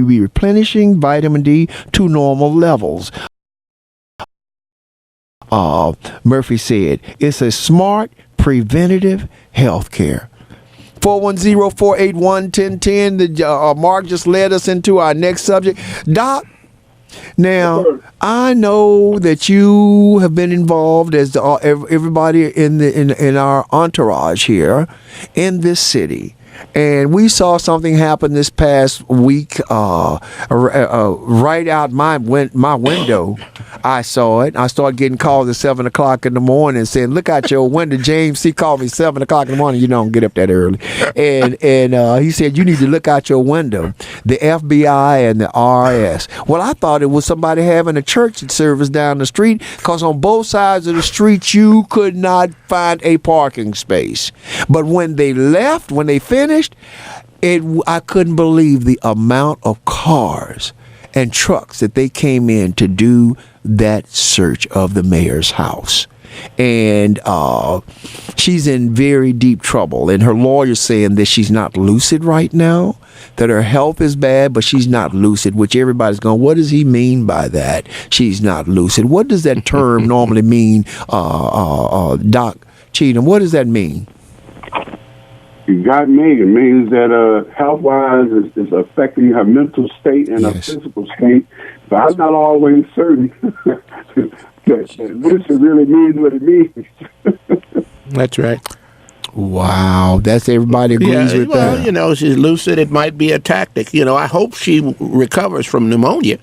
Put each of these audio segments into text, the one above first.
replenishing vitamin D to normal levels. Murphy said, it's a smart preventative health care. 410-481-1010. Mark just led us into our next subject. Doc, now, I know that you have been involved, as everybody in our entourage here in this city. And we saw something happen this past week, right out my window. I saw it. I started getting calls at 7 o'clock in the morning saying, look out your window. James, he called me 7 o'clock in the morning. You don't get up that early. And he said, you need to look out your window. The FBI and the RS. Well, I thought it was somebody having a church service down the street, because on both sides of the street, you could not find a parking space. But when they left, when they finished, I couldn't believe the amount of cars and trucks that they came in to do that search of the mayor's house. And she's in very deep trouble. And her lawyer's saying that she's not lucid right now, that her health is bad, but she's not lucid, which everybody's going, what does he mean by that? She's not lucid. What does that term normally mean, Doc Cheatham? What does that mean? You got me. It means that health-wise is affecting her mental state and her physical state. But I'm not always certain that lucid really means what it means. That's right. Wow, that's everybody agrees with that. Well, she's lucid. It might be a tactic. I hope she recovers from pneumonia.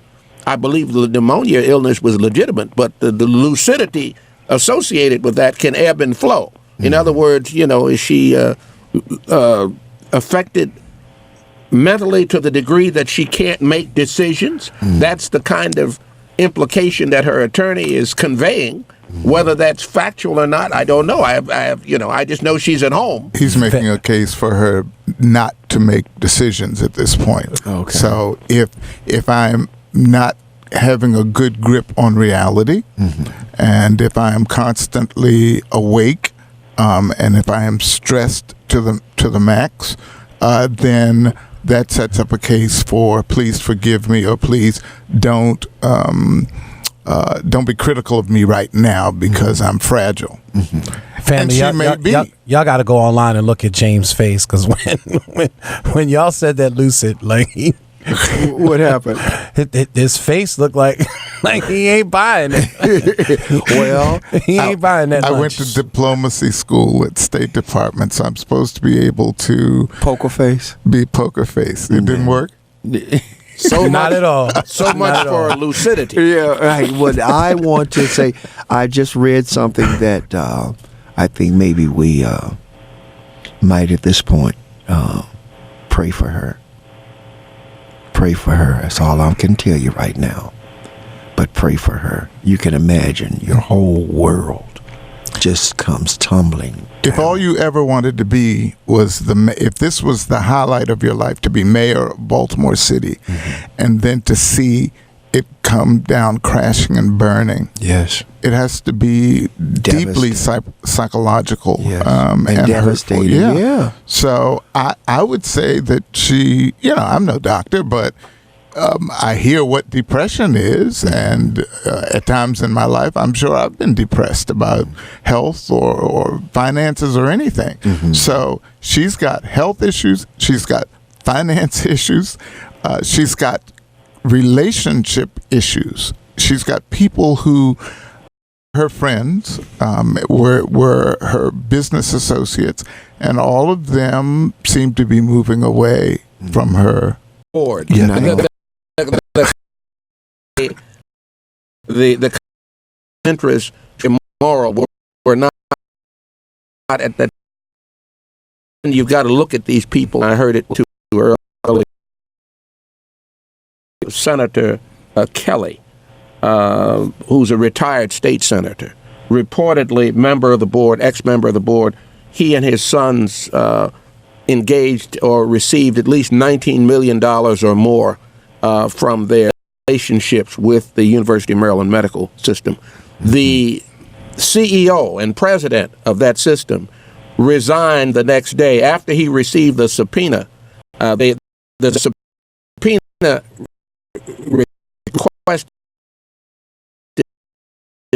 I believe the pneumonia illness was legitimate, but the lucidity associated with that can ebb and flow. In other words, is she affected mentally to the degree that she can't make decisions? That's the kind of implication that her attorney is conveying. Whether that's factual or not, I don't know. I just know she's at home. He's making a case for her not to make decisions at this point. Okay. So if I'm not having a good grip on reality, and if I am constantly awake, and if I am stressed to the max, then that sets up a case for please forgive me, or please don't be critical of me right now because I'm fragile. Family, y'all got to go online and look at James' face, because when y'all said that lucid, what happened? His face looked like he ain't buying it. Well, he ain't buying that. I went to diplomacy school at State Department, so I'm supposed to be able to poker face. Be poker face. It didn't work. So not at all. So much for lucidity. Yeah, right. What I want to say, I just read something that I think maybe we might at this point pray for her. Pray for her. That's all I can tell you right now. But pray for her. You can imagine your whole world just comes tumbling down. If all you ever wanted to be was if this was the highlight of your life, to be mayor of Baltimore City, and then to see it come down crashing and burning. Yes. It has to be deeply psychological, and devastating. Yeah. So I would say that she, I'm no doctor, but I hear what depression is, and at times in my life, I'm sure I've been depressed about health or finances or anything. So she's got health issues, she's got finance issues, she's got relationship issues. She's got people who, her friends, were her business associates, and all of them seem to be moving away from her. Board. The interests immoral were not at that. And you've got to look at these people. I heard it too early. Senator Kelly, who's a retired state senator, reportedly member of the board, ex-member of the board. He and his sons engaged or received at least $19 million or more from their relationships with the University of Maryland medical system. The CEO and president of that system resigned the next day after he received the subpoena. The subpoena requested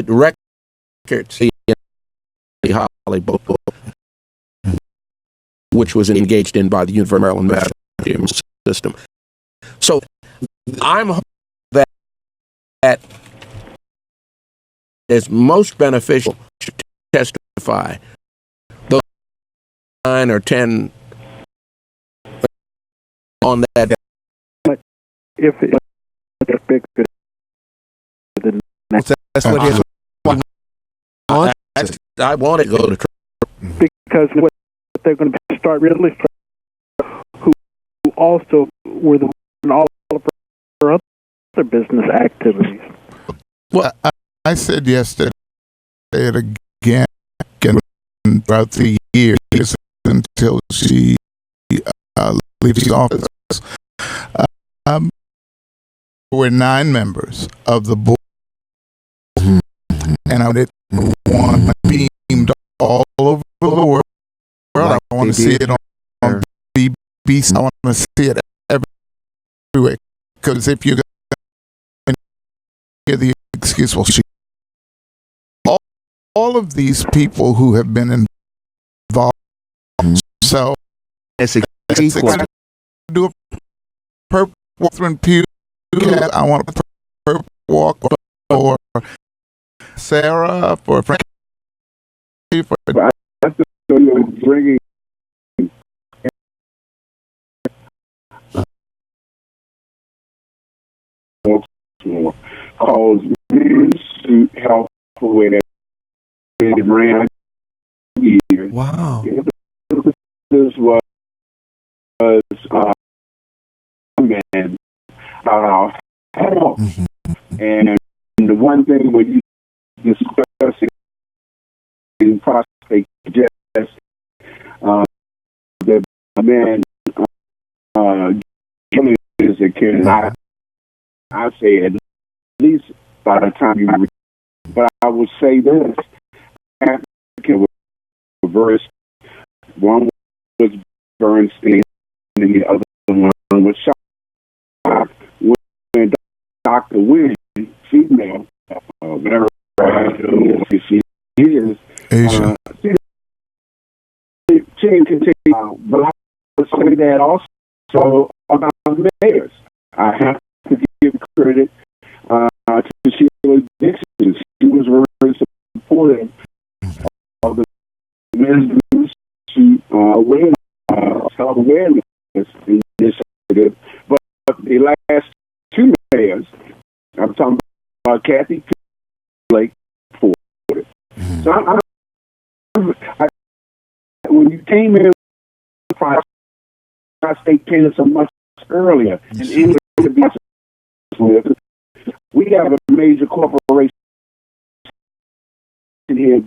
records in the Hollywood book, which was engaged in by the University of Maryland Museum System. So I'm hoping that it's most beneficial to testify those 9 or 10 on that. If it's bigger than that's what his I want to go to trial. Because what they're going to start really who also were the all of her other business activities. Well, I said yesterday it again throughout the years until she leaves the office. We're 9 members of the board, and I want beamed all over the world. I want to see it on BBC. I want to see it everywhere. Because if you're going to hear the excuse, well, all of these people who have been involved. So it's equal. Do a purple Catherine Pugh. I want a purple walk for Sarah, for Frank. I have to bringing calls to help with it. Wow. This was man health. And the one thing when you discussing prostate just the man is a kid, and I say at least by the time you but I would say this African was reversed. One was Bernstein and the other one was Shock. When Dr. Wynn, female, whatever she is, Asia. She can continue, but I would say that also about mayors. I have to give credit to Sheila Dixon. She was very supportive of the men's awareness, self-awareness initiative. But the last 2 mayors, I'm talking about Kathy Blake for it. So I, when you came in, prostate cancer much earlier, and we have a major corporation here.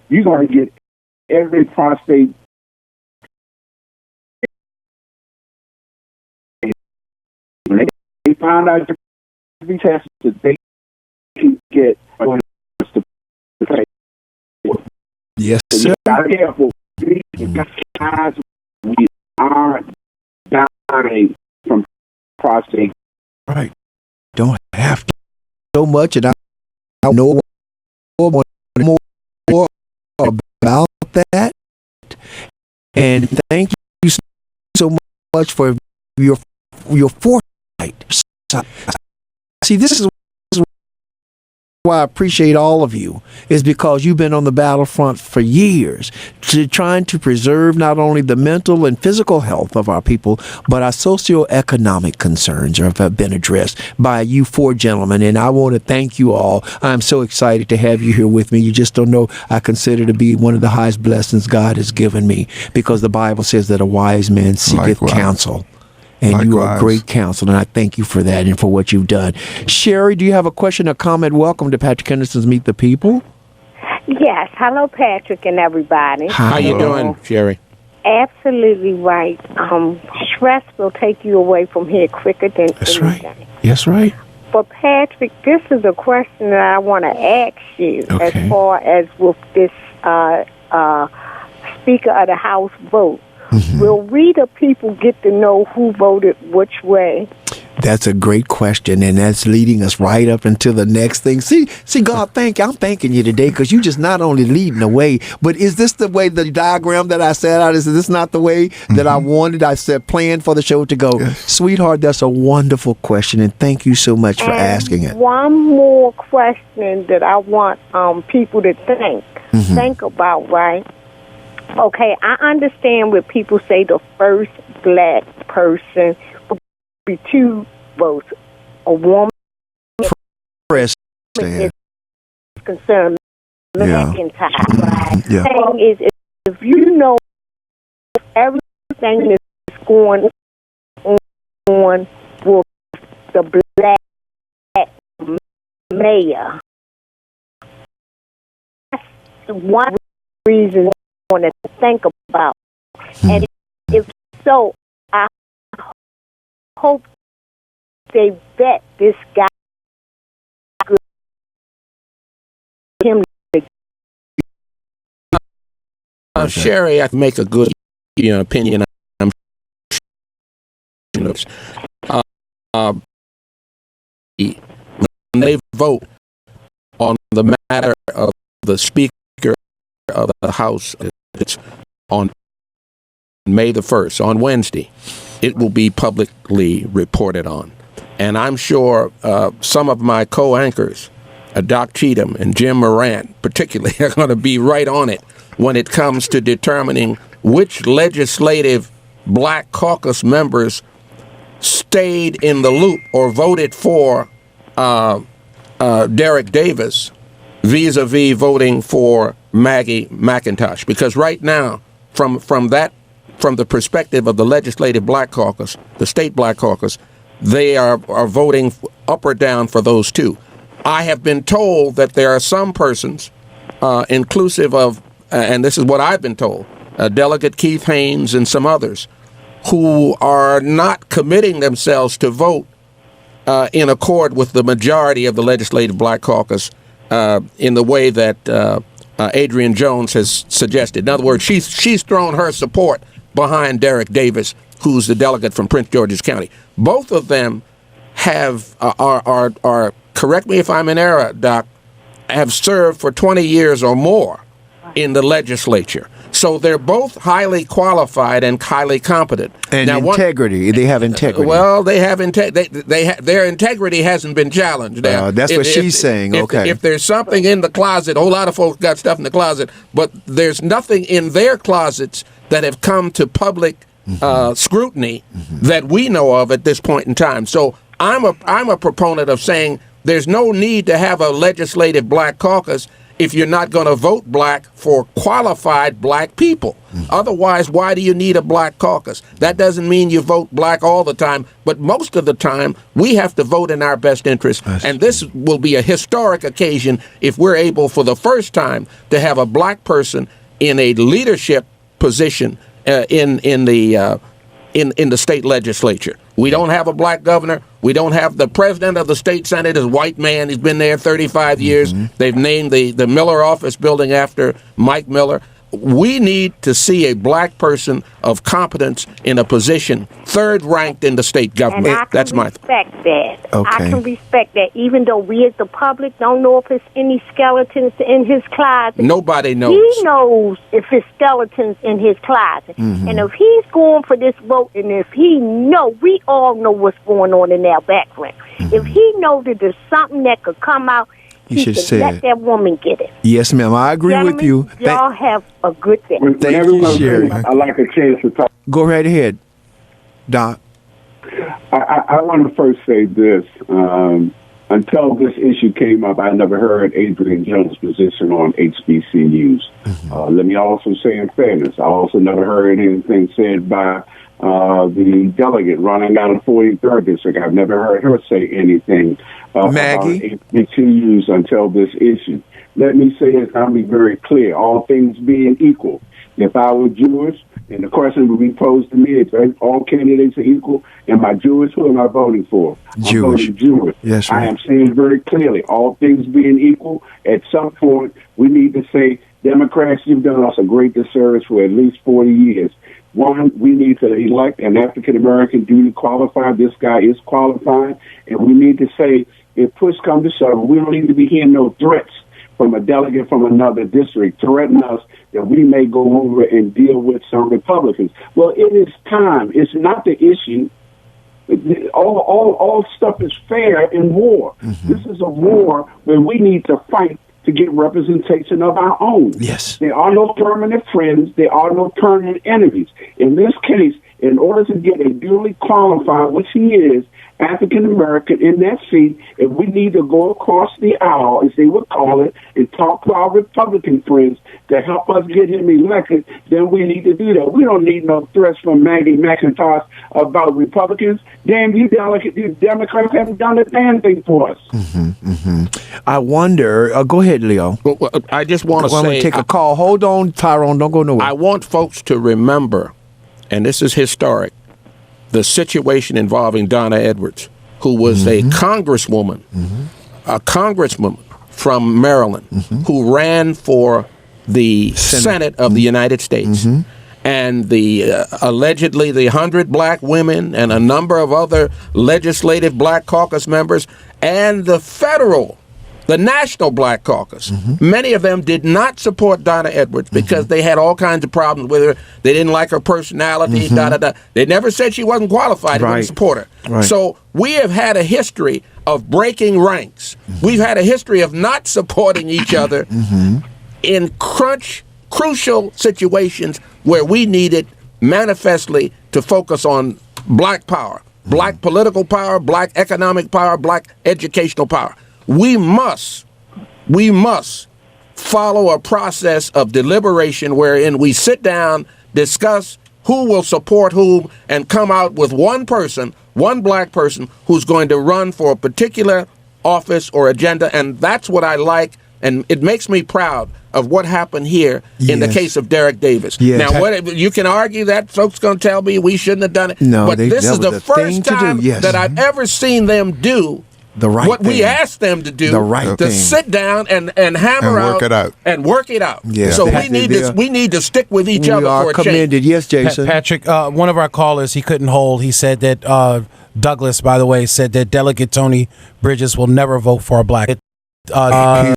You're going to get every prostate. When they found out every test that they can get. Yes, so sir. You gotta be careful. We are dying from prostate. Right. Don't have to so much, and I know more about that. And thank you so much for your foresight. See, this is why I appreciate all of you, is because you've been on the battlefront for years, trying to preserve not only the mental and physical health of our people, but our socioeconomic concerns have been addressed by you 4 gentlemen. And I want to thank you all. I'm so excited to have you here with me. You just don't know, I consider to be one of the highest blessings God has given me, because the Bible says that a wise man seeketh counsel. And Likewise. You are a great counsel, and I thank you for that and for what you've done. Sherry, do you have a question or comment? Welcome to Patrick Henderson's Meet the People. Yes. Hello, Patrick and everybody. How you doing, Sherry? Absolutely right. Stress will take you away from here quicker than That's anything. right. Yes, right. But, Patrick, this is a question that I want to ask you as far as with this Speaker of the House vote. will we the people get to know who voted which way? That's a great question, and that's leading us right up into the next thing. See, God, I'm thanking you today because you just not only leading the way, but is this the way, the diagram that I set out, is this not the way that I wanted? I said planned for the show to go. Yes. Sweetheart, that's a wonderful question, and thank you so much for asking it. One more question that I want people to think about, right? Okay, I understand when people say the first black person be 2 votes. A woman is concerned McIntyre, right? The thing is, if you know everything that's going on with the black mayor, that's one reason I want to think about. And if so, I hope they vet this guy. Sherry, I can make a good opinion. I'm when they vote on the matter of the Speaker of the House, it's on May the 1st, on Wednesday. It will be publicly reported on. And I'm sure some of my co-anchors, Doc Cheatham and Jim Moran particularly, are going to be right on it when it comes to determining which legislative Black caucus members stayed in the loop or voted for Derek Davis vis-a-vis voting for Maggie McIntosh. Because right now, from the perspective of the legislative Black caucus, the state Black caucus, they are voting up or down for those two. I have been told that there are some persons, inclusive of, and this is what I've been told, Delegate Keith Haynes and some others, who are not committing themselves to vote in accord with the majority of the legislative Black caucus in the way that Adrian Jones has suggested. In other words, she's thrown her support behind Derek Davis, who's the delegate from Prince George's County. Both of them are correct me if I'm in error, Doc, have served for 20 years or more in the legislature. So they're both highly qualified and highly competent. And now, integrity. They have integrity. Well, they have their integrity hasn't been challenged. Now, that's what she's saying. Okay. If there's something in the closet, a whole lot of folks got stuff in the closet, but there's nothing in their closets that have come to public scrutiny that we know of at this point in time. So I'm a proponent of saying there's no need to have a legislative Black caucus if you're not going to vote Black for qualified Black people. Otherwise, why do you need a Black caucus? That doesn't mean you vote Black all the time, but most of the time, we have to vote in our best interest. And this will be a historic occasion if we're able for the first time to have a Black person in a leadership position in the state legislature. We don't have a Black governor. We don't have the president of the state senate is a white man. He's been there 35 years. They've named the Miller office building after Mike Miller. We need to see a Black person of competence in a position third ranked in the state government. And I can respect that. Okay. I can respect that, even though we as the public don't know if it's any skeletons in his closet. Nobody knows. He knows if it's skeletons in his closet. And if he's going for this vote, and if he we all know what's going on in their background. If he knows that there's something that could come out, he should let that woman get it. Yes, ma'am. I agree with you. Y'all have a good day. Thank you, Sherry. I like a chance to talk. Go right ahead, Doc. I want to first say this. Until this issue came up, I never heard Adrian Jones' position on HBCUs. Let me also say in fairness, I also never heard anything said by the delegate running down the 43rd district. I've never heard her say anything about HBCUs until this issue. Let me say this, I'll be very clear. All things being equal, if I were Jewish, and the question would be posed to me, if all candidates are equal, am I Jewish? Who am I voting for? I'm voting Jewish. Yes, right. I am saying very clearly, all things being equal, at some point, we need to say, Democrats, you've done us a great disservice for at least 40 years. One, we need to elect an African American duly qualified. This guy is qualified, and we need to say, if push comes to shove, we don't need to be hearing no threats from a delegate from another district threaten us that we may go over and deal with some Republicans. Well, it is time. It's not the issue. All stuff is fair in war. Mm-hmm. This is a war where we need to fight to get representation of our own. Yes. There are no permanent friends. There are no permanent enemies. In this case, in order to get a duly qualified, which he is, African American in that seat, if we need to go across the aisle, as they would call it, and talk to our Republican friends to help us get him elected, then we need to do that. We don't need no threats from Maggie McIntosh about Republicans. Damn, you Democrats haven't done a damn thing for us. Mm-hmm, mm-hmm. I wonder. Go ahead, Leo. Well, I just want to say. I'm going to take a call. Hold on, Tyrone. Don't go nowhere. I want folks to remember, and this is historic, the situation involving Donna Edwards, who was a congresswoman, a congresswoman from Maryland, who ran for the Senate of the United States. And the allegedly the 100 black women and a number of other legislative black caucus members and the National Black Caucus. Many of them did not support Donna Edwards because they had all kinds of problems with her. They didn't like her personality, They never said she wasn't qualified to support her. Right. So we have had a history of breaking ranks. We've had a history of not supporting each other in crucial situations where we needed manifestly to focus on black power, black political power, black economic power, black educational power. We must follow a process of deliberation wherein we sit down, discuss who will support whom, and come out with one person, one black person, who's going to run for a particular office or agenda. And that's what I like, and it makes me proud of what happened here in the case of Derek Davis. Yes. Now, you can argue that folks going to tell me we shouldn't have done it. No, but this is the first time that I've ever seen them do what we asked them to do, to sit down and hammer out and work it out. Yeah. So we need to stick with each other for a commended. change. Yes, Jason. Patrick, one of our callers, he couldn't hold. He said that Douglas, by the way, said that Delegate Tony Bridges will never vote for a black. He's a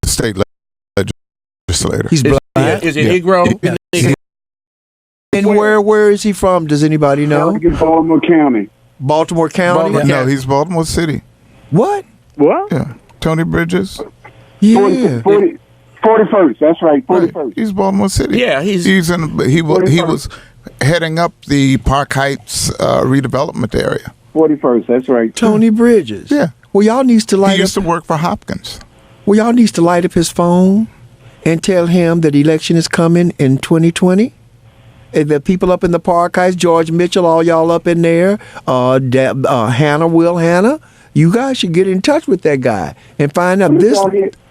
state legislator. He's black. Is he Negro? Yeah. And where is he from? Does anybody know? Baltimore County. Baltimore County? No, he's Baltimore City. What? Yeah. Tony Bridges. Yeah. 41st. That's right. 41st. Right. He's Baltimore City. Yeah, he was heading up the Park Heights redevelopment area. 41st. That's right. Tony Bridges. Yeah. Well, y'all needs to light He used up. to work for Hopkins. Well, y'all needs to light up his phone and tell him that election is coming in 2020. The people up in the Park Heights, George Mitchell, all y'all up in there, Hannah, you guys should get in touch with that guy and find out this.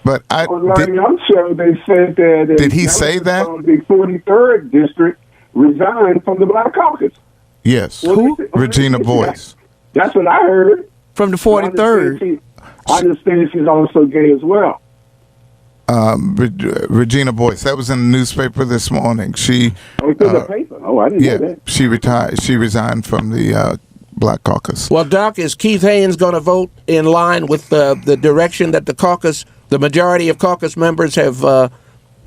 But I'm sure they said that. Did he say that? The 43rd district resigned from the Black Caucus. Yes. Who? Regina Boyce. That's what I heard. From the 43rd. I understand she's also gay as well. Regina Boyce. That was in the newspaper this morning. She. Oh, it's in the paper. Oh, I didn't know that. She retired. She resigned from the Black Caucus. Well, Doc, is Keith Haynes going to vote in line with the direction that the majority of caucus members have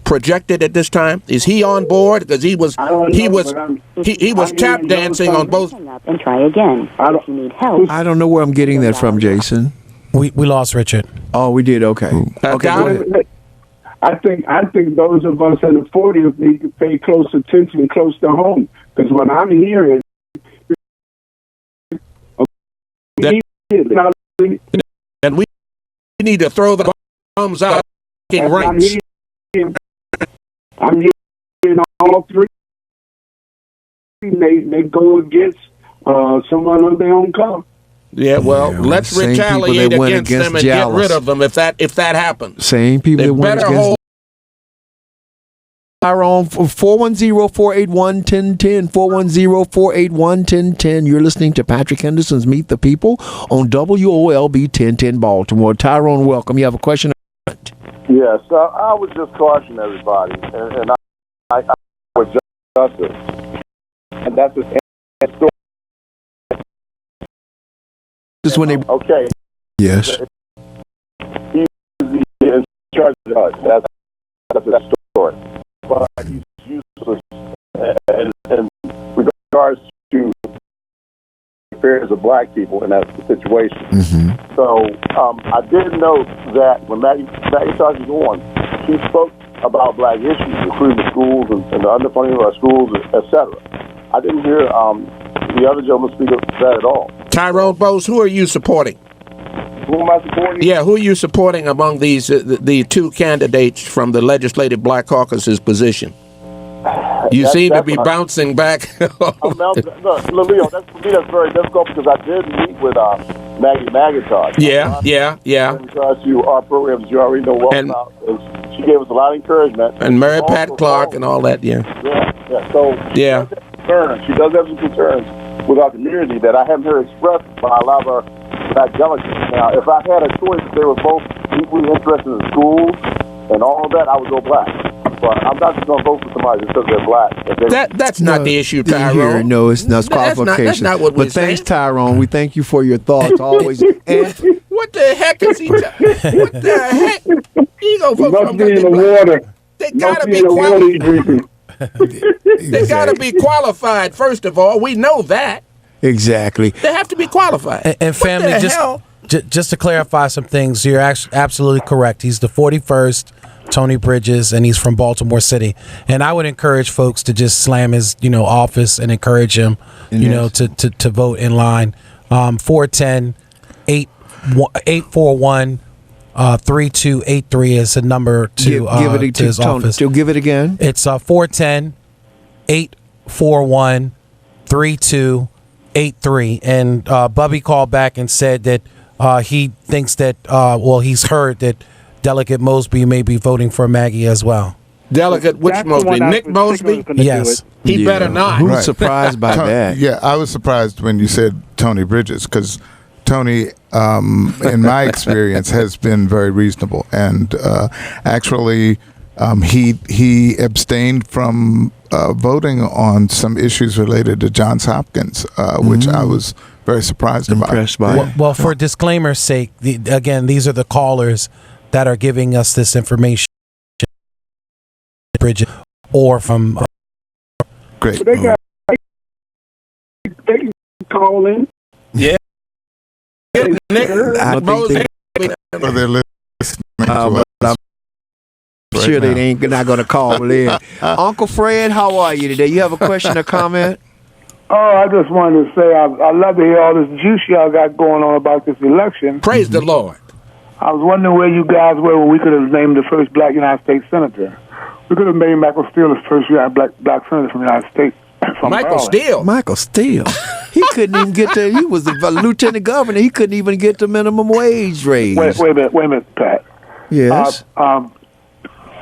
projected at this time? Is he on board? Because he was tap dancing on both. And try again. If you need help. I don't know where I'm getting that from, Jason. We lost Richard. Oh, we did. Okay. Okay. Go ahead. I think those of us in the 40s need to pay close attention close to home, because what I'm hearing. And we need to throw the bombs out in ranks. I'm hearing all three. They go against someone on their own color. Yeah, well, let's retaliate against them and get rid of them if that happens. Same people that went against Tyrone, 410-481-1010, 410-481-1010. You're listening to Patrick Henderson's Meet the People on WOLB 1010 Baltimore. Tyrone, welcome. You have a question? Yes, I would just caution everybody, and I would justice. And that's the story. Just when they Okay. yes. He's in charge of us. That's the story. But he's useless in regards to affairs of black people in that situation. Mm-hmm. So I did note that when Maggie Tosh was on, she spoke about black issues, including the schools and the underfunding of our schools, etc. I didn't hear the other gentleman speak of that at all. Tyrone Bose, who are you supporting? Who am I supporting? Yeah, who are you supporting among these the two candidates from the Legislative Black Caucus's position? You seem to be bouncing back. Leo, that's very difficult because I did meet with Maggie McIntosh. Yeah. In regards to our programs, you already know well about. She gave us a lot of encouragement. And Mary Pat Clark and all that, Yeah. So yeah. She does have some concerns with our community that I haven't heard expressed by a lot of our black delegates. Now, if I had a choice, if they were both equally interested in schools and all of that, I would go black. But I'm not just going to vote for somebody just because they're black. That's not the issue, Tyrone. No, it's not qualification. That's not what we're saying. But thanks, Tyrone. We thank you for your thoughts always. And what the heck is he? What the heck? He gonna vote for somebody in the water. They gotta be qualified. They gotta be qualified. First of all, we know that. Exactly. They have to be qualified. And family, just to clarify some things, you're absolutely correct. He's the 41st Tony Bridges, and he's from Baltimore City. And I would encourage folks to just slam his, office and encourage him, to vote in line. 410-841. 3283 is the number to give it to his office. To give it again. It's 410-841-3283. And Bubby called back and said that he thinks that he's heard that Delegate Mosby may be voting for Maggie as well. Delegate which Mosby? Nick Mosby? Yes. He better not. Who's surprised by that? Yeah, I was surprised when you said Tony Bridges because Tony, in my experience, has been very reasonable, and actually, he abstained from voting on some issues related to Johns Hopkins, which I was very surprised Impressed about. Well, for disclaimer's sake, again, these are the callers that are giving us this information, Bridget, or from. Great. So they can call in. Yeah. Nick Mosby. They're listening to us. I'm sure they ain't not going to call in. Uncle Fred, how are you today? You have a question or comment? Oh, I just wanted to say I love to hear all this juice y'all got going on about this election. Praise the Lord. I was wondering where you guys were when we could have named the first black United States senator. We could have made Michael Steele the first black senator from the United States. Michael Steele. Michael Steele. He couldn't even get to. He was the lieutenant governor. He couldn't even get the minimum wage raise. Wait a minute, Pat. Yes.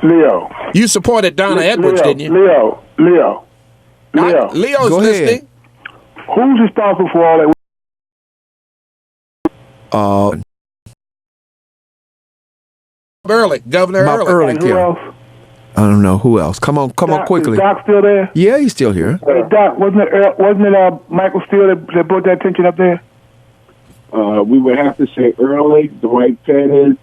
Leo. You supported Donna Edwards, didn't you? Leo. Leo's Go ahead. listening. Who's responsible for all that? Governor Ehrlich. And who else? I don't know who else. Come on quickly. Is Doc still there? Yeah, he's still here. Hey, Doc, wasn't it Michael Steele that brought that attention up there? We would have to say Ehrlich, Dwight Pettis,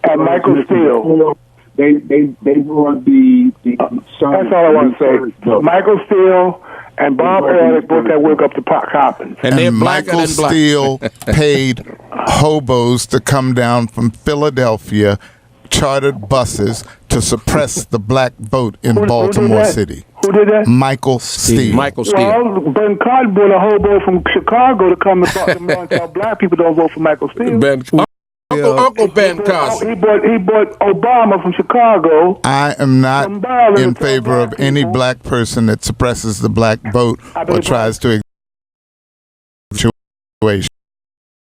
and Michael Steele. They brought the that's all I want to say. Michael Steele and Bob Ehrlich brought that work up to Coppins. And they're Michael Steele paid hobos to come down from Philadelphia, chartered buses to suppress the black vote in Baltimore City. Who did that? Michael Steele. Michael Steele. Well, Ben Cotton brought a hobo from Chicago to come and talk to me and tell black people don't vote for Michael Steele. Uncle Ben Cosby. He bought Obama from Chicago. I am not in favor of any black person that suppresses the black vote or tries to situation.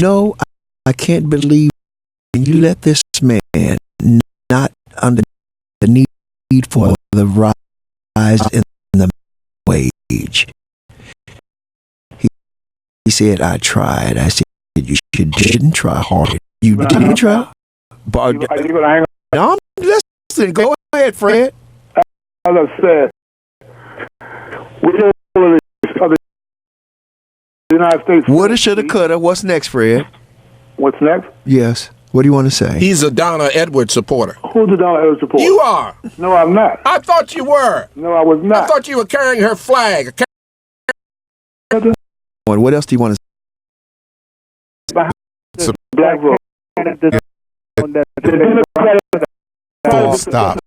No, I can't believe you let this man not under the need for the rise in the wage. He said, I tried. I said, you didn't try hard. You didn't try? But, no, I'm listening. Go ahead, Fred. As I said, Which role of the United States? Woulda, shoulda, coulda. What's next, Fred? What's next? Yes. What do you want to say? He's a Donna Edwards supporter. Who's the Donna Edwards supporter? You are. No, I'm not. I thought you were. No, I was not. I thought you were carrying her flag. What else do you want to say? Black vote. Full stop.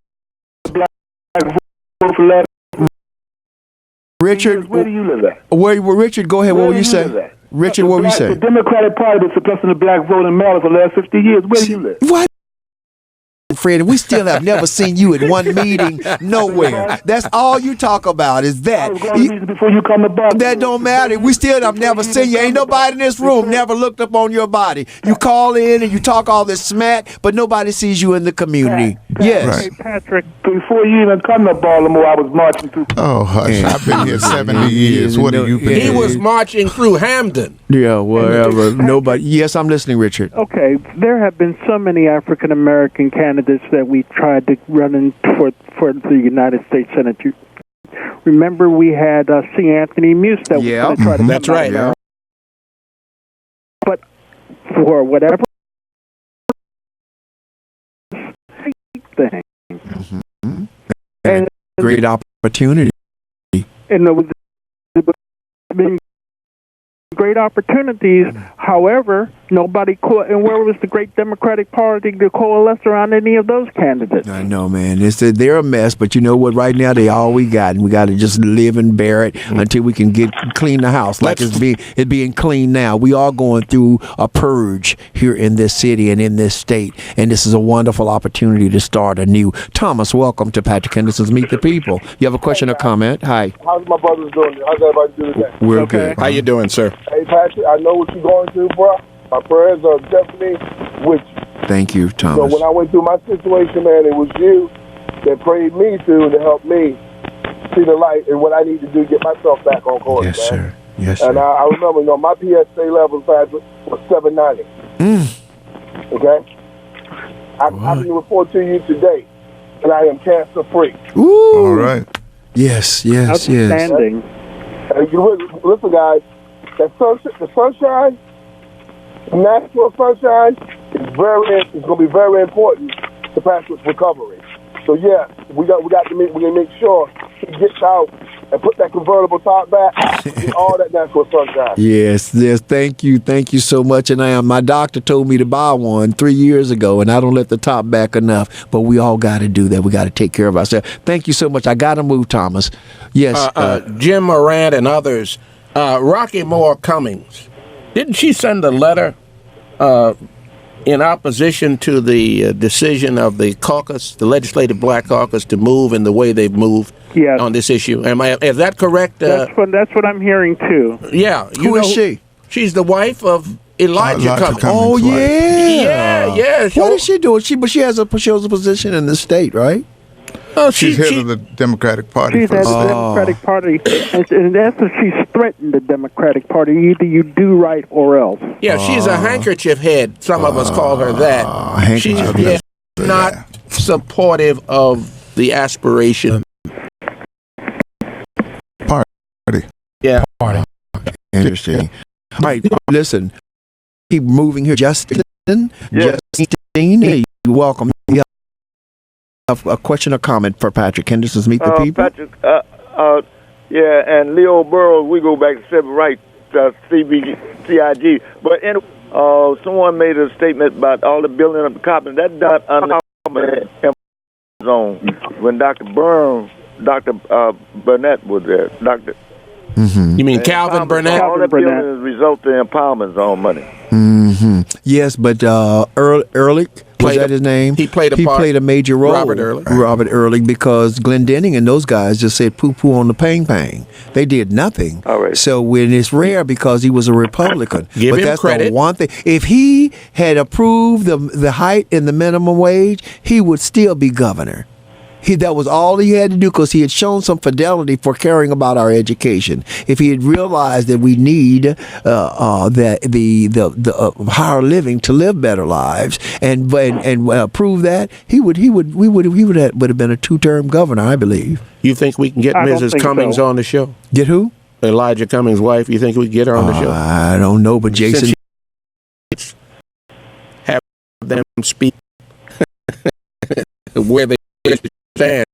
Richard, where do you live at? Richard, go ahead. What were you saying? Richard, what were you saying? The Democratic Party been suppressing the black vote in Maryland for the last 50 years. Where do you live? What? Fred, we still have never seen you at one meeting nowhere. That's all you talk about is that. Before you come to Boston. That don't matter. We still have never seen you. Ain't nobody in this room never looked up on your body. You call in and you talk all this smack, but nobody sees you in the community. Yes. Right. Hey, Patrick, before you even come to Baltimore, I was marching through. Oh, hush. I've been here 70 years. What have you been He was marching through Hamden. Yeah, whatever. Nobody. Yes, I'm listening, Richard. Okay, there have been so many African American candidates that we tried to run in for the United States Senate. Remember, we had C. Anthony Muse that was going to try to. That's right. Yeah. But for whatever thing, and great opportunity. And there was been great opportunities. However, nobody and where was the great Democratic Party to coalesce around any of those candidates? I know, man. They're a mess, but you know what? Right now, they all we got, and we got to just live and bear it until we can clean the house like it's being clean now. We are going through a purge here in this city and in this state, and this is a wonderful opportunity to start anew. Thomas, welcome to Patrick Henderson's Meet the People. You have a question or comment? Hi. How's my brothers doing? How's everybody doing today? We're good. How you doing, sir? Hey, Patrick, I know what you're going through, bro. My prayers are definitely with you. Thank you, Thomas. So when I went through my situation, man, it was you that prayed me through to help me see the light and what I need to do to get myself back on course, yes, man. Sir. Yes, sir. And I remember, my PSA level, Patrick, was 790. Okay? I can report to you today that I am cancer-free. Ooh. All right. Yes. Outstanding. Listen, guys, the sunshine, natural sunshine, is going to be very important to Patrick's recovery. So yeah, we got to make sure he gets out and put that convertible top back, and all that natural sunshine. Yes. Thank you so much. And my doctor told me to buy one 3 years ago, and I don't let the top back enough. But we all got to do that. We got to take care of ourselves. Thank you so much. I got to move, Thomas. Yes. Jim Morant and others. Rocky Moore Cummings. Didn't she send a letter in opposition to the decision of the caucus, the Legislative Black Caucus, to move in the way they've moved on this issue? Is that correct? That's what I'm hearing too. Yeah. Who is she? She's the wife of Elijah Cummings. Oh yeah. Yeah. What is she doing? She has a position in the state, right? Oh, she's head of the Democratic Party. She's head of the Democratic Party, and that's what she's threatened the Democratic Party. Either you do right or else. Yeah, she's a handkerchief head. Some of us call her that. She's not supportive of the aspiration party. Yeah. Party. Interesting. All right, listen. Keep moving here, Justin. Yes. Justine, hey, welcome. A question or comment for Patrick Henderson's Meet the People? Patrick, and Leo Burrows, we go back to civil rights, CIG. But someone made a statement about all the building of the coppers. That done under zone when Dr. Burnett was there. You mean Calvin Burnett? All the buildings result in empowerment zone money. Mm-hmm. Yes, but Ehrlich, was that his name? He played a part. He played a major role. Robert Ehrlich, because Glendenning and those guys just said poo-poo on the pang-pang. They did nothing. All right. So when it's rare because he was a Republican. Give him that's credit. The one thing. If he had approved the height and the minimum wage, he would still be governor. That was all he had to do, because he had shown some fidelity for caring about our education. If he had realized that we need the higher living to live better lives, and prove that, we would have been a 2-term governor, I believe. You think we can get Mrs. Cummings on the show? Get who? Elijah Cummings' wife. You think we can get her on the show? I don't know, but Jason, have them speak where they stand,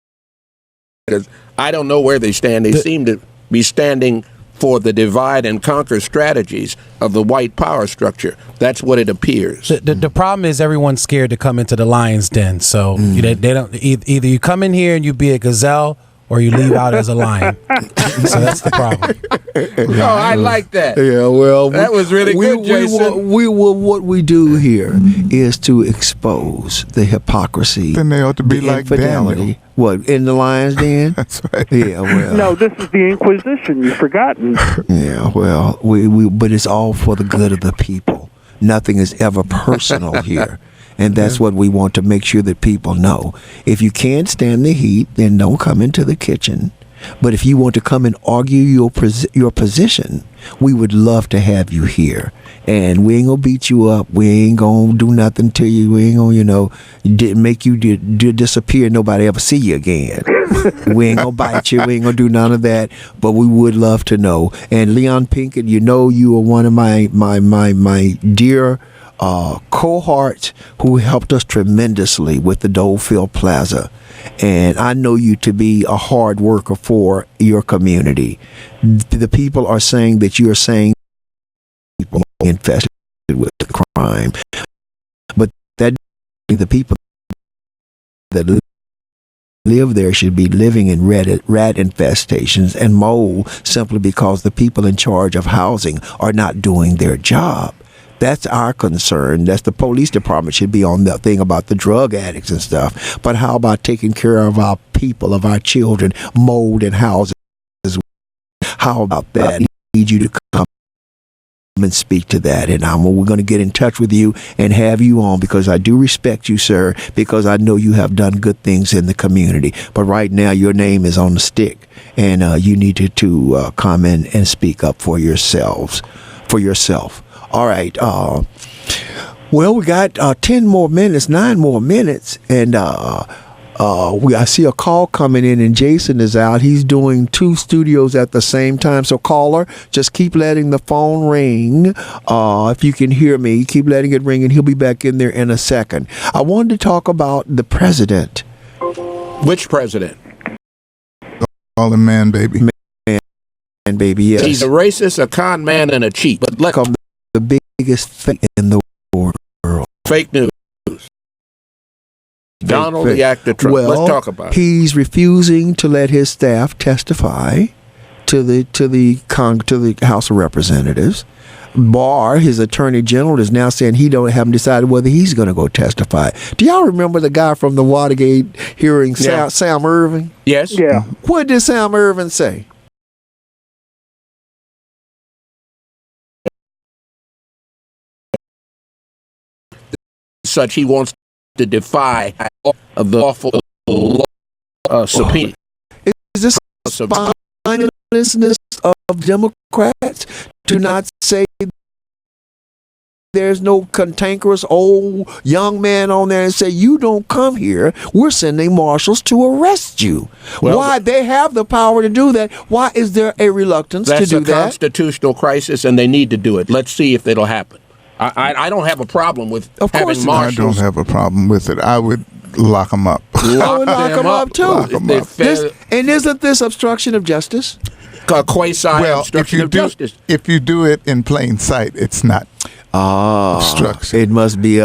because I don't know where they stand. They seem to be standing for the divide and conquer strategies of the white power structure. That's what it appears. The problem is everyone's scared to come into the lion's den. So they don't. Either you come in here and you be a gazelle, or you leave out as a lion. So that's the problem. No, I like that. Yeah, well, that was really good, Jason. What we do here is to expose the hypocrisy. Then they ought to be the like infidelity. Daniel. What, in the lion's den? That's right. Yeah, well. No, this is the Inquisition. You've forgotten. Yeah, well, but it's all for the good of the people. Nothing is ever personal here. And that's what we want to make sure that people know. If you can't stand the heat, then don't come into the kitchen. But if you want to come and argue your position, we would love to have you here. And we ain't gonna beat you up. We ain't gonna do nothing to you. We ain't gonna, make you disappear. Nobody ever see you again. We ain't gonna bite you. We ain't gonna do none of that. But we would love to know. And Leon Pinkett, you are one of my dear cohorts who helped us tremendously with the Dolefield Plaza. And I know you to be a hard worker for your community. The people are saying that you are saying people infested with crime. But that the people that live there should be living in rat infestations and mold, simply because the people in charge of housing are not doing their job. That's our concern. That's the police department should be on the thing about the drug addicts and stuff. But how about taking care of our people, of our children, mold in houses? How about that? I need you to come and speak to that. And we're going to get in touch with you and have you on, because I do respect you, sir, because I know you have done good things in the community. But right now, your name is on the stick, and you need to come in and speak up for yourself. All right. Well, we got 9 more minutes, and I see a call coming in, and Jason is out. He's doing 2 studios at the same time. So, caller, just keep letting the phone ring. If you can hear me, keep letting it ring, and he'll be back in there in a second. I wanted to talk about the president. Which president? Call him man, baby. Man, baby, yes. He's a racist, a con man, and a cheat. But let's come the biggest thing in the world. Fake news. Donald the actor Trump. Well, let's talk about it. He's refusing to let his staff testify to the House of Representatives. Barr, his attorney general, is now saying haven't decided whether he's going to go testify. Do y'all remember the guy from the Watergate hearing, Sam Irvin? Yes. Yeah. What did Sam Irvin say? Such he wants to defy of the lawful subpoena. Is this spinelessness of Democrats to not say there's no cantankerous old young man on there and say, you don't come here, we're sending marshals to arrest you? Well, why? They have the power to do that. Why is there a reluctance to do that? That's a constitutional crisis, and they need to do it. Let's see if it'll happen. I don't have a problem with having marshals. I don't have a problem with it. I would lock them up. I would lock them up, too. And isn't this obstruction of justice? Quasi-obstruction of justice. If you do it in plain sight, it's not obstruction. It must be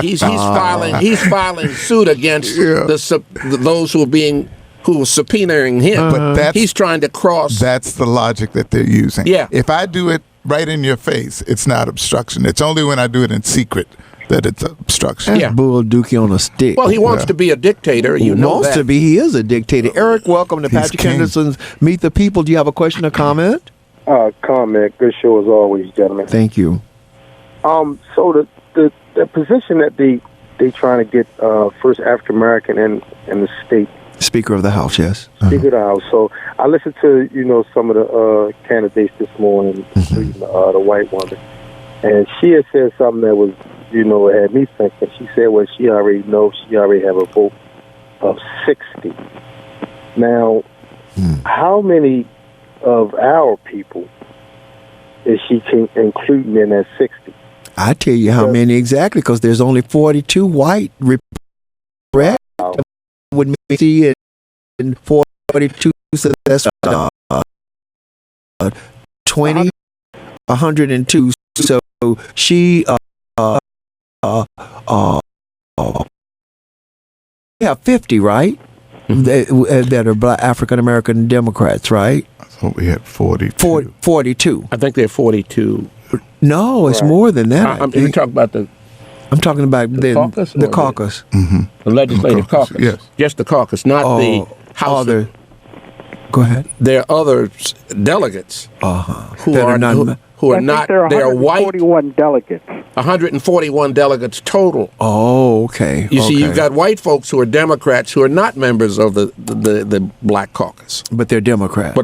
he's filing suit against those who are subpoenaing him. But he's trying to cross. That's the logic that they're using. Yeah. If I do it right in your face, it's not obstruction. It's only when I do it in secret that it's obstruction. That's Bull Dookie on a stick. Well, he wants to be a dictator. He wants to be. He is a dictator. Eric, welcome to Patrick Henderson's Meet the People. Do you have a question or comment? Comment. Good show as always, gentlemen. Thank you. So the position that they trying to get first African American in the state Speaker of the House, yes. Speaker of the House. So I listened to, some of the candidates this morning, including the white woman. And she had said something that was, had me thinking. She said, well, she already knows she already have a vote of 60. Now, how many of our people is she including in that 60? I tell you how many exactly, because there's only 42 white Republicans. Would see it in 42, so that's 20, 102. So she have 50, right? That are Black African American Democrats, right? I thought we had 42. 42. I think they're 42. No, it's more than that. You're talking about I'm talking about the caucus. The caucus. The legislative caucus. Yes. Just the caucus, not the House. Go ahead. There are other delegates who are not. There are 141 delegates. 141 delegates total. Oh, okay. You see, you've got white folks who are Democrats who are not members of the Black Caucus. But they're Democrats.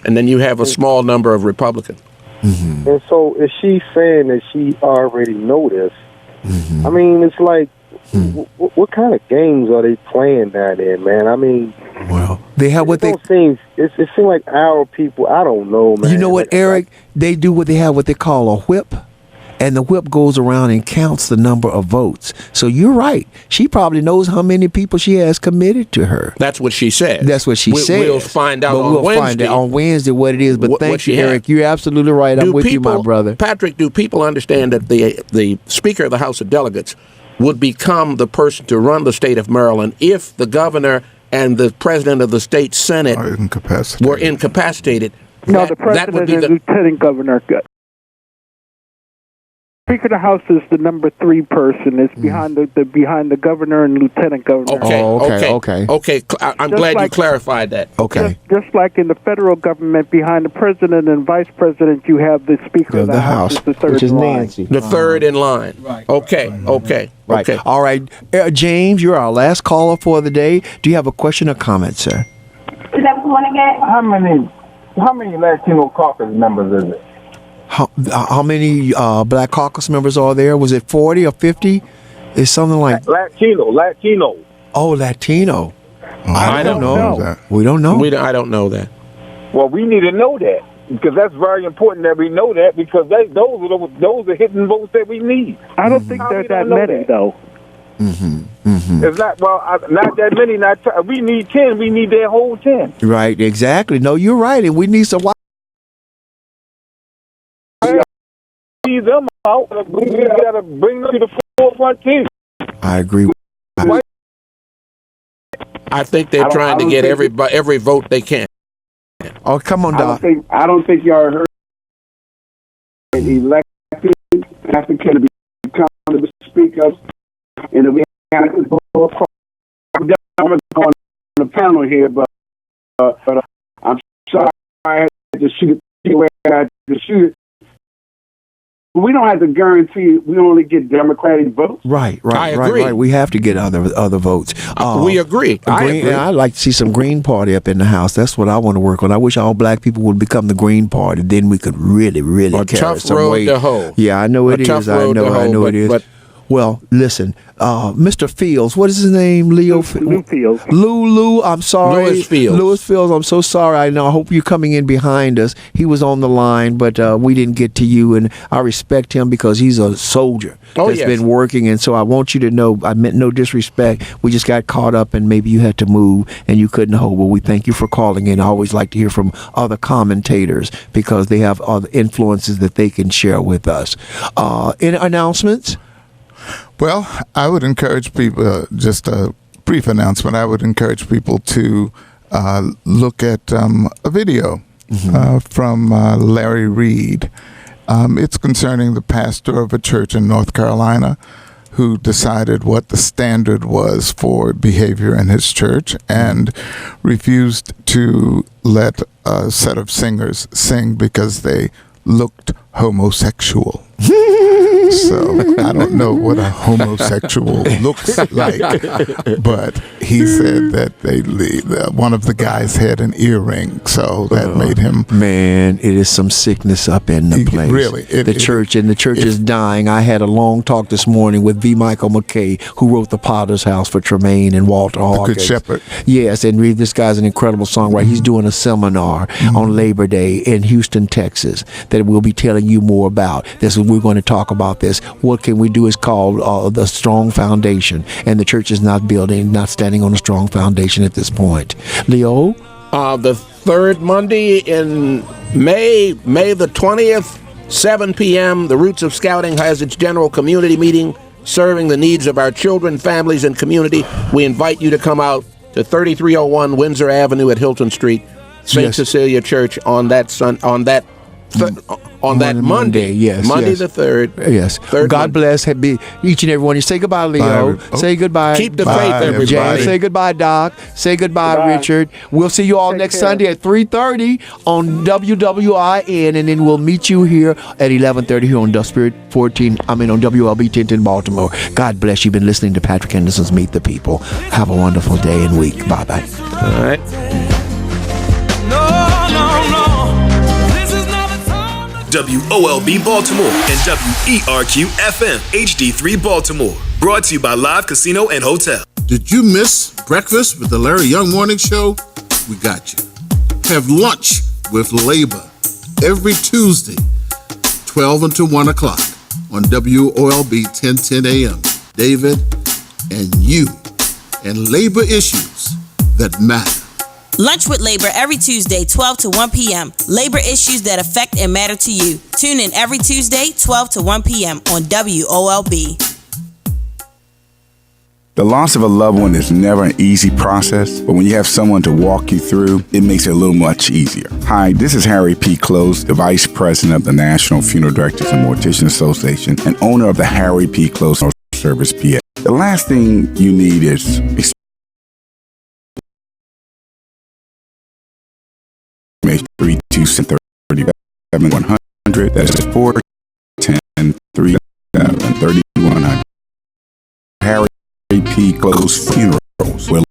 And then you have a small number of Republicans. Mm-hmm. And so is she saying that she already know this? I mean, it's like, what kind of games are they playing down there, man? I mean, well, they have what it seems like our people. I don't know, man. You know what, Eric? They do what they call a whip, and the whip goes around and counts the number of votes. So you're right. She probably knows how many people she has committed to her. That's what she said. That's what she said. We'll find out on Wednesday. Find out on Wednesday what it is. But thank you, Eric. You're absolutely right. I'm with you, my brother. Patrick, do people understand that the Speaker of the House of Delegates would become the person to run the state of Maryland if the governor and the president of the state Senate were incapacitated? No, the president and lieutenant governor. Speaker of the House is the number 3 person. It's behind the governor and lieutenant governor. Okay. I'm glad you clarified that. Okay. Just like in the federal government, behind the president and vice president, you have the Speaker of the House, the third which is in line. Nancy. The third in line. Right. Okay. Right. Okay. All right. James, you're our last caller for the day. Do you have a question or comment, sir? How many Latino caucus members is it? How many Black Caucus members are there? Was it 40 or 50? It's something like Latino. Oh, Latino. I don't know that. We don't know. I don't know that. Well, we need to know that because that's very important that we know that because those are hidden votes that we need. I don't think there's that many though. It's not not that many. We need 10. We need their whole 10. Right. Exactly. No, you're right, and we need some. Them out. We gotta bring them to the forefront too. I agree. I think they're trying to get every vote they can. Oh, come on, Doc. I don't think y'all heard elected African to become the speaker, and we have to go across. I'm on the panel here, but I'm sorry I had to shoot it where I had to shoot it. We don't have to guarantee we only get Democratic votes. Right. I agree. We have to get other votes. We agree. I agree. I'd like to see some Green Party up in the House. That's what I want to work on. I wish all black people would become the Green Party. Then we could really carry some weight. To hoe. Yeah, I know it is. I know it is. But, well, listen, Mr. Fields, what is his name? Lou Fields. Lou, I'm sorry. Louis Fields, I'm so sorry. I know. I hope you're coming in behind us. He was on the line, but we didn't get to you, and I respect him because he's a soldier that's been working, and so I want you to know, I meant no disrespect. We just got caught up, and maybe you had to move, and you couldn't hold, but we thank you for calling in. I always like to hear from other commentators because they have other influences that they can share with us. Any announcements? Well, I would encourage people, just a brief announcement, I would encourage people to look at a video from Larry Reed. It's concerning the pastor of a church in North Carolina who decided what the standard was for behavior in his church and refused to let a set of singers sing because they looked homosexual. so I don't know what a homosexual looks like. But he said that one of the guys had an earring, so that made him. Man, it is some sickness up in the place. Really, the church is dying. I had a long talk this morning with V. Michael McKay, who wrote The Potter's House for Tremaine and Walter Hawkins. The Good Shepherd. Yes, and this guy's an incredible songwriter. He's doing a seminar on Labor Day in Houston, Texas, that we'll be telling you more about. This is we're going to talk about this. What can we do is called the strong foundation, and the church is not standing on a strong foundation at this point. Leo? The third Monday in May the 20th, 7 p.m., the Roots of Scouting has its general community meeting, serving the needs of our children, families, and community. We invite you to come out to 3301 Windsor Avenue at Hilton Street, St. Cecilia Church on that Monday. Yes, Monday yes. the 3rd. Yes. God bless each and every one. You say goodbye, Leo. Say goodbye. Keep the faith, everybody. James, say goodbye, Doc. Say goodbye, Richard. We'll see you all next Sunday at 3:30 on WWIN, and then we'll meet you here at 11:30 here on on WLB 1010 Baltimore. God bless you. You've been listening to Patrick Henderson's Meet the People. Have a wonderful day and week. Bye-bye. All right. WOLB Baltimore and WERQ FM HD3 Baltimore. Brought to you by Live Casino and Hotel. Did you miss breakfast with the Larry Young Morning Show? We got you. Have lunch with Labor every Tuesday, 12 until 1 o'clock on WOLB 1010 AM. David and you and labor issues that matter. Lunch with Labor every Tuesday, 12 to 1 p.m. Labor issues that affect and matter to you. Tune in every Tuesday, 12 to 1 p.m. on WOLB. The loss of a loved one is never an easy process, but when you have someone to walk you through, it makes it a little much easier. Hi, this is Harry P. Close, the Vice President of the National Funeral Directors and Morticians Association and owner of the Harry P. Close Service PA. The last thing you need is 327-100. That is 410-377-3100. Harry P. Close Funerals, where